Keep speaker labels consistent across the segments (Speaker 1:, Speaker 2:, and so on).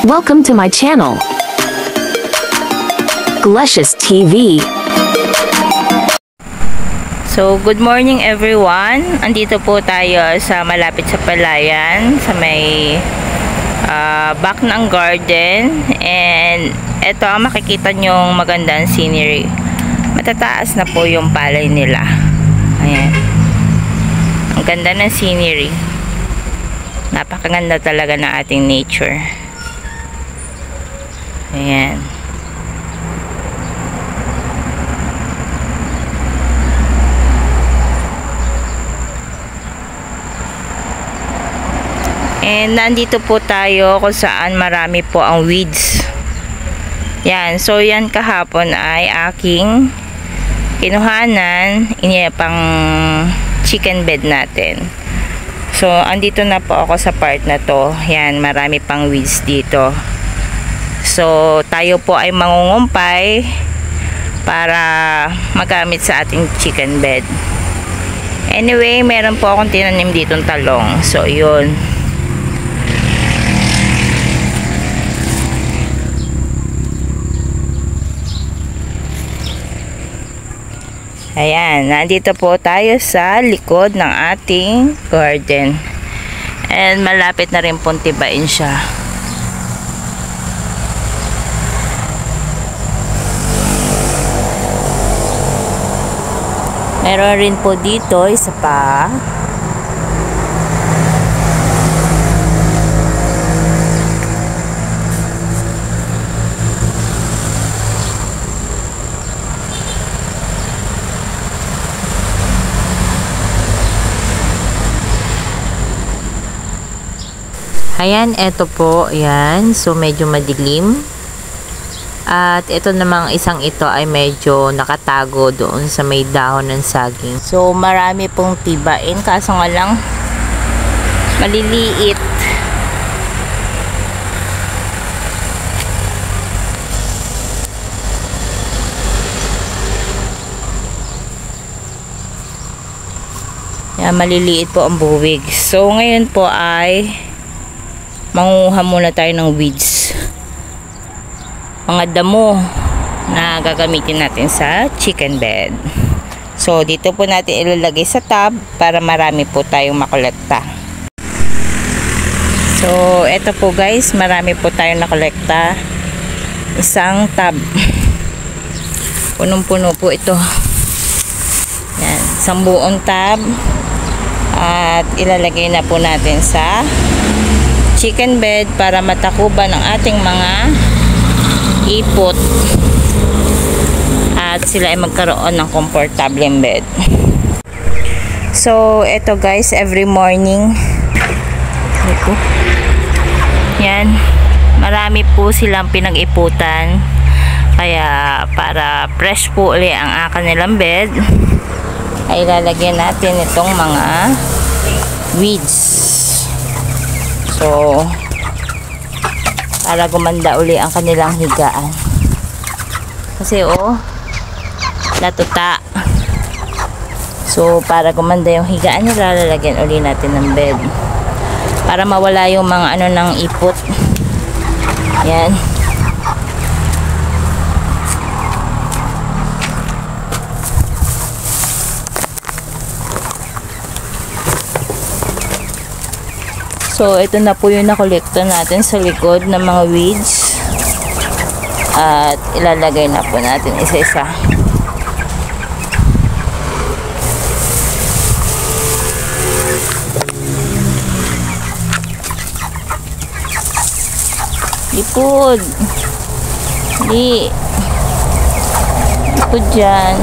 Speaker 1: Welcome to my channel, Glecious TV.
Speaker 2: So, good morning everyone. Andito po tayo sa malapit sa palayan, sa may back ng garden. And ito ang makikita nyong magandang scenery. Matataas na po yung palay nila. Ayan. Ang ganda ng scenery. Napakaganda talaga ng ating nature. Ayan. And nandito po tayo kung saan marami po ang weeds. Yan. So yan kahapon ay aking kinuhanan. Pang chicken bed natin. So andito na po ako sa part na to. Yan. Marami pang weeds dito. So tayo po ay mangungumpay para magamit sa ating chicken bed. Anyway, meron po akong tinanim ditong talong. So yun. Ayan, nandito po tayo sa likod ng ating garden. And malapit na rin pong tibain siya. Meron rin po dito isa pa. Ayan, eto po, ayan. So, medyo madilim. At ito namang isang ito ay medyo nakatago doon sa may dahon ng saging. So, marami pong tibain. Kaso nga lang, maliliit. Ayan, maliliit po ang buwig. So, ngayon po ay manguha muna tayo ng weeds, mga damo na gagamitin natin sa chicken bed. So dito po natin ilalagay sa tub para marami po tayong makolekta. So eto po guys, marami po tayong nakolekta. Isang tub, punong-puno po ito. Yan, isang buong tub. At ilalagay na po natin sa chicken bed para matakuban ang ating mga ipot at sila ay magkaroon ng comfortable bed. So eto guys, every morning yan, marami po silang pinag-iputan, kaya para fresh po ulit ang kanilang bed ay lalagyan natin itong mga weeds. So, para gumanda uli ang kanilang higaan. Kasi natuta. So, para gumanda yung higaan nila, lalagyan uli natin ng bed. Para mawala yung mga ng ipot. Yan. So, ito na po yung nakolekta natin sa likod ng mga weeds. At ilalagay na po natin isa-isa. Lipod. Lipod dyan.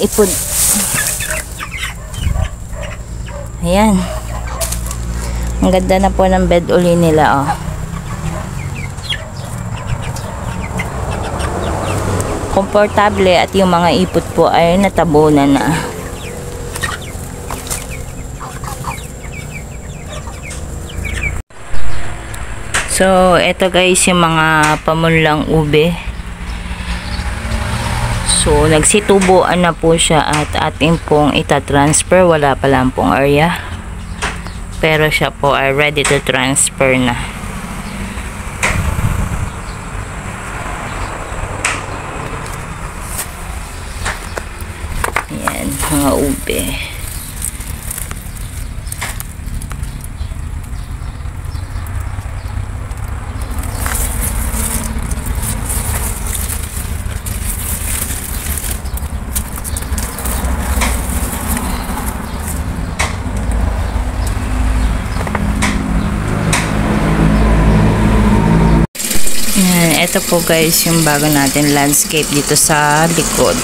Speaker 2: ipod. Ayan. Ang ganda na po ng bed uli nila, oh. Komportable at yung mga ipot po ay natabunan na. So, eto guys yung mga pamunlang ube. So, nagsitubuan na po siya at ating pong itatransfer. Wala pa lang pong area. Pero siya po ay ready to transfer na. Ayan, mga ube. Ito po guys yung bago natin landscape dito sa likod.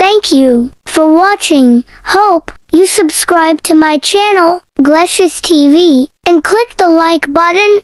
Speaker 3: Thank you for watching. Hope you subscribe to my channel. Glecious TV and click the like button.